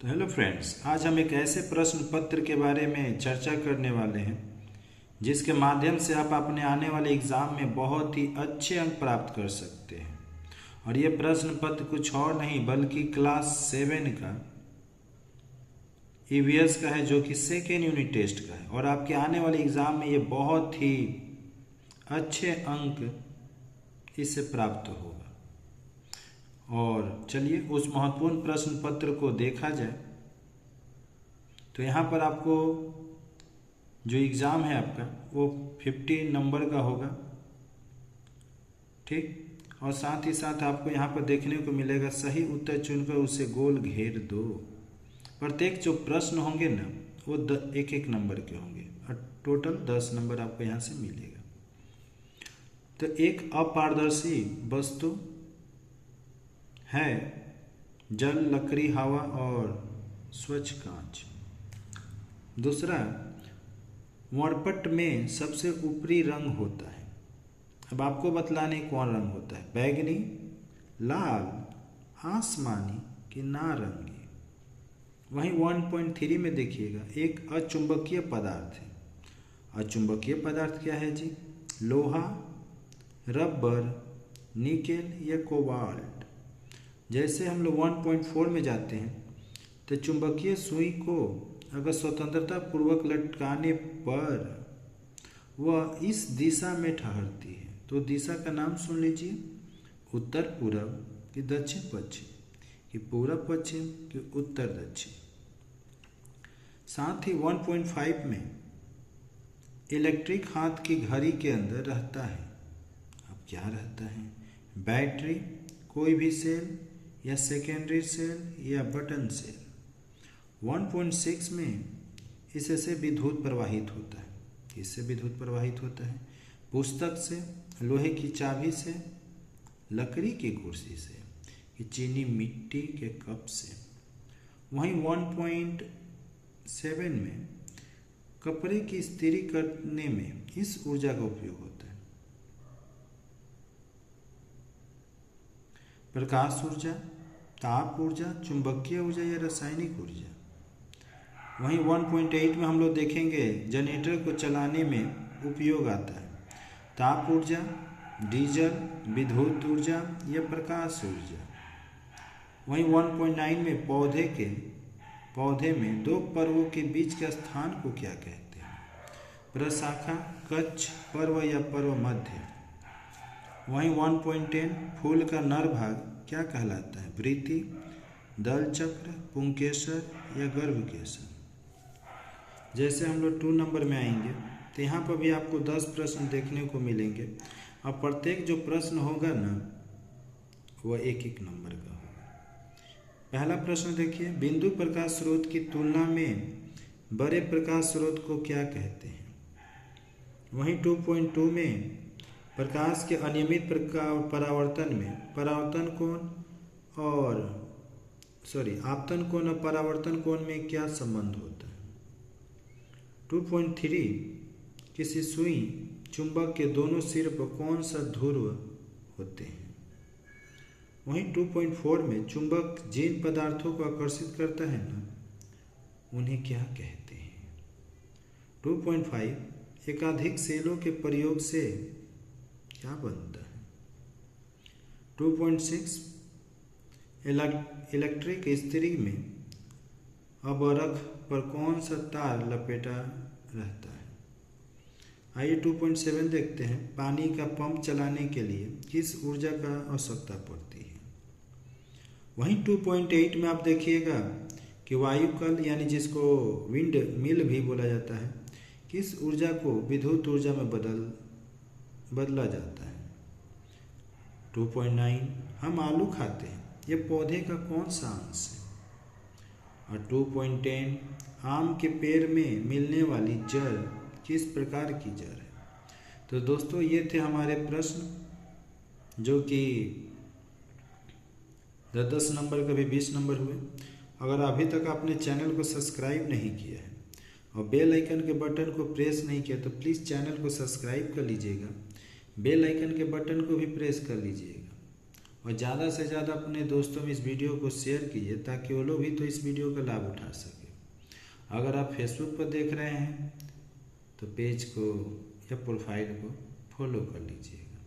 तो hello friends, आज हम एक ऐसे प्रश्न पत्र के बारे में चर्चा करने वाले हैं जिसके माध्यम से आप अपने आने वाले एग्ज़ाम में बहुत ही अच्छे अंक प्राप्त कर सकते हैं। और ये प्रश्न पत्र कुछ और नहीं बल्कि क्लास 7 का ईवीएस का है, जो कि सेकेंड यूनिट टेस्ट का है। और आपके आने वाले एग्ज़ाम में ये बहुत ही अच्छे अंक इससे प्राप्त होगा। और चलिए उस महत्वपूर्ण प्रश्न पत्र को देखा जाए। तो यहाँ पर आपको जो एग्ज़ाम है आपका वो 50 नंबर का होगा, ठीक। और साथ ही साथ आपको यहाँ पर देखने को मिलेगा सही उत्तर चुनकर उसे गोल घेर दो। प्रत्येक जो प्रश्न होंगे ना वो एक एक नंबर के होंगे और टोटल 10 नंबर आपको यहाँ से मिलेगा। तो एक अपारदर्शी वस्तु है जल, लकड़ी, हवा और स्वच्छ कांच। दूसरा, मोरपट में सबसे ऊपरी रंग होता है। अब आपको बतलाने कौन रंग होता है, बैगनी, लाल, आसमानी कि नारंगी। वहीं 1.3 में देखिएगा, एक अचुंबकीय पदार्थ है। अचुंबकीय पदार्थ क्या है जी? लोहा, रबर, निकेल या कोबाल्ट। जैसे हम लोग 1.4 में जाते हैं तो चुंबकीय सुई को अगर स्वतंत्रता पूर्वक लटकाने पर वह इस दिशा में ठहरती है। तो दिशा का नाम सुन लीजिए, उत्तर पूर्व कि दक्षिण पश्चिम, कि पूर्व पश्चिम कि उत्तर दक्षिण। साथ ही 1.5 में इलेक्ट्रिक हाथ की घड़ी के अंदर रहता है। अब क्या रहता है? बैटरी, कोई भी सेल या सेकेंडरी सेल या बटन सेल। 1.6 में इससे विद्युत प्रवाहित होता है। इससे विद्युत प्रवाहित होता है पुस्तक से, लोहे की चाबी से, लकड़ी की कुर्सी से कि चीनी मिट्टी के कप से। वहीं 1.7 में कपड़े की इस्त्री करने में इस ऊर्जा का उपयोग होता है। प्रकाश ऊर्जा, ताप ऊर्जा, चुंबकीय ऊर्जा या रासायनिक ऊर्जा। वहीं 1.8 में हम लोग देखेंगे जनरेटर को चलाने में उपयोग आता है। ताप ऊर्जा, डीजल, विद्युत ऊर्जा या प्रकाश ऊर्जा। वहीं 1.9 में पौधे में दो पर्वों के बीच के स्थान को क्या कहते हैं? प्रशाखा, कक्ष, पर्व या पर्व मध्य। वहीं 1.10 फूल का नर भाग क्या कहलाता है? वृत्ति, दल चक्र, पुंकेसर या गर्भकेसर। जैसे हम लोग 2 नंबर में आएंगे तो यहाँ पर भी आपको 10 प्रश्न देखने को मिलेंगे और प्रत्येक जो प्रश्न होगा ना वह एक एक नंबर का होगा। पहला प्रश्न देखिए, बिंदु प्रकाश स्रोत की तुलना में बड़े प्रकाश स्रोत को क्या कहते हैं? वहीं 2.2 में प्रकाश के अनियमित परावर्तन में आपतन कोण और परावर्तन कोण में क्या संबंध होता है? 2.3 किसी सुई चुंबक के दोनों सिर पर कौन सा ध्रुव होते हैं? वहीं 2.4 में चुंबक जिन पदार्थों को आकर्षित करता है ना उन्हें क्या कहते हैं? 2.5 एकाधिक सेलों के प्रयोग से क्या बनता है? 2.6 इलेक्ट्रिक इस्त्री में अबरख पर कौन सा तार लपेटा रहता है? आइए 2.7 देखते हैं, पानी का पंप चलाने के लिए किस ऊर्जा का आवश्यकता पड़ती है? वहीं 2.8 में आप देखिएगा कि वायुकल यानी जिसको विंड मिल भी बोला जाता है, किस ऊर्जा को विद्युत ऊर्जा में बदला जाता है? 2.9 हम आलू खाते हैं, ये पौधे का कौन सा अंश है? और 2.10 आम के पेड़ में मिलने वाली जड़ किस प्रकार की जड़ है? तो दोस्तों ये थे हमारे प्रश्न जो कि 10 नंबर का भी 20 नंबर हुए। अगर अभी तक आपने चैनल को सब्सक्राइब नहीं किया है और बेल आइकन के बटन को प्रेस नहीं किया तो प्लीज़ चैनल को सब्सक्राइब कर लीजिएगा, बेल आइकन के बटन को भी प्रेस कर लीजिएगा और ज़्यादा से ज़्यादा अपने दोस्तों में इस वीडियो को शेयर कीजिए ताकि वो लोग भी तो इस वीडियो का लाभ उठा सके। अगर आप फेसबुक पर देख रहे हैं तो पेज को या प्रोफाइल को फॉलो कर लीजिएगा।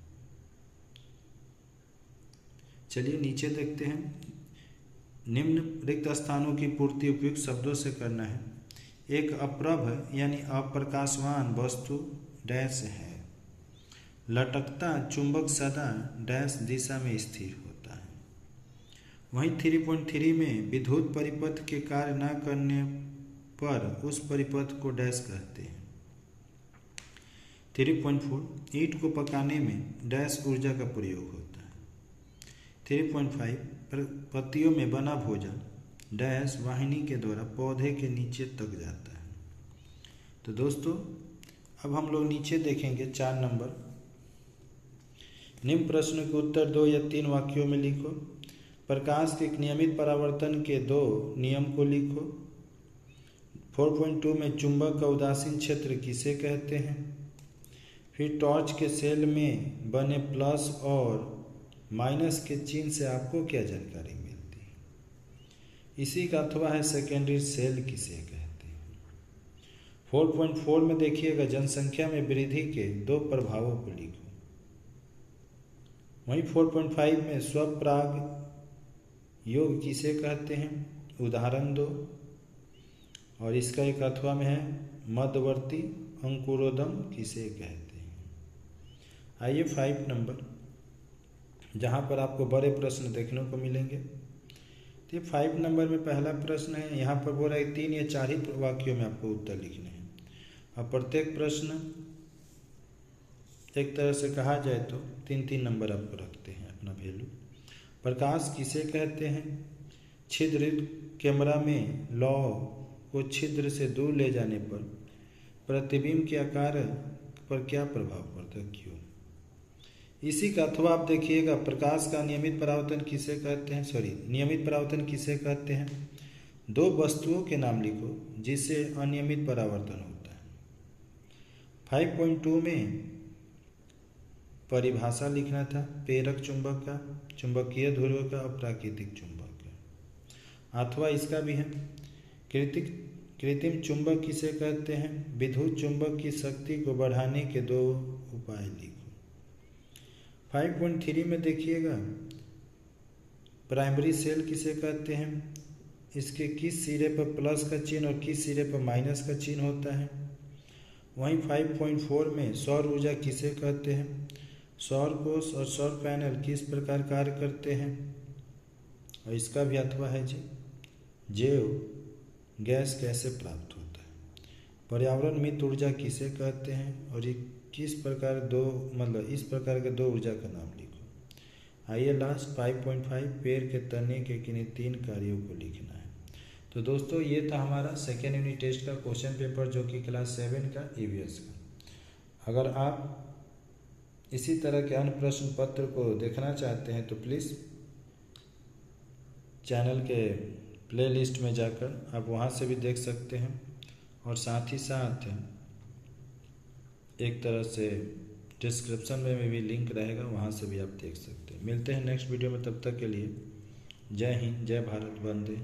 चलिए नीचे देखते हैं। निम्न रिक्त स्थानों की पूर्ति उपयुक्त शब्दों से करना है। एक अप्रभ यानी अप्रकाशवान वस्तु डैश है। लटकता चुंबक सदा डैश दिशा में स्थिर होता है। वहीं 3.3 में विद्युत परिपथ के कार्य न करने पर उस परिपथ को डैश कहते हैं। 3.4 ईंट को पकाने में डैश ऊर्जा का प्रयोग होता है। 3.5 पत्तियों में बना भोजन डैश वाहिनी के द्वारा पौधे के नीचे तक जाता है। तो दोस्तों अब हम लोग नीचे देखेंगे 4 नंबर। निम्न प्रश्न के उत्तर 2 या 3 वाक्यों में लिखो। प्रकाश के एक नियमित परावर्तन के 2 नियम को लिखो। 4.2 में चुंबक का उदासीन क्षेत्र किसे कहते हैं। फिर टॉर्च के सेल में बने प्लस और माइनस के चिन्ह से आपको क्या जानकारी मिलती है। इसी का अथवा है सेकेंडरी सेल किसे कहते हैं। 4.4 में देखिएगा जनसंख्या में वृद्धि के 2 प्रभावों को लिखो। वहीं 4.5 में स्वपराग योग किसे कहते हैं, उदाहरण दो। और इसका एक अथवा में है मध्यवर्ती अंकुरोदम किसे कहते हैं। आइए 5 नंबर, जहाँ पर आपको बड़े प्रश्न देखने को मिलेंगे। तो 5 नंबर में पहला प्रश्न है, यहाँ पर बोल रहा है 3 या 4 ही वाक्यों में आपको उत्तर लिखने हैं। अब प्रत्येक प्रश्न एक तरह से कहा जाए तो 3-3 नंबर आपको रखते हैं अपना वैल्यू। प्रकाश किसे कहते हैं। छिद्रित कैमरा में लौ को छिद्र से दूर ले जाने पर प्रतिबिंब के आकार पर क्या प्रभाव पड़ता है, क्यों। इसी का अथवा आप देखिएगा, प्रकाश का नियमित परावर्तन किसे कहते हैं, नियमित परावर्तन किसे कहते हैं। 2 वस्तुओं के नाम लिखो जिससे अनियमित परावर्तन होता है। 5.2 में परिभाषा लिखना था प्रेरक चुंबक का, चुंबकीय ध्रुव का और प्राकृतिक चुंबक का। अथवा इसका भी है कृत्रिम चुंबक किसे कहते हैं। विद्युत चुंबक की शक्ति को बढ़ाने के 2 उपाय लिखो। 5.3 में देखिएगा प्राइमरी सेल किसे कहते हैं, इसके किस सिरे पर प्लस का चिन्ह और किस सिरे पर माइनस का चिन्ह होता है। वहीं 5.4 में सौर ऊर्जा किसे कहते हैं, सौर कोष और सौर पैनल किस प्रकार कार्य करते हैं। और इसका भी अथवा है जी जैव गैस कैसे प्राप्त होता है। पर्यावरण मित ऊर्जा किसे कहते हैं और ये किस प्रकार इस प्रकार के 2 ऊर्जा का नाम लिखो। आइए लास्ट 5.5 पेड़ के तने के किन्हीं 3 कार्यों को लिखना है। तो दोस्तों ये था हमारा सेकेंड यूनिट टेस्ट का क्वेश्चन पेपर जो कि क्लास 7 का EVS का। अगर आप इसी तरह के अन्य प्रश्न पत्र को देखना चाहते हैं तो प्लीज़ चैनल के प्लेलिस्ट में जाकर आप वहां से भी देख सकते हैं और साथ ही साथ एक तरह से डिस्क्रिप्शन में भी लिंक रहेगा, वहां से भी आप देख सकते हैं। मिलते हैं नेक्स्ट वीडियो में, तब तक के लिए जय हिंद, जय भारत, वंदे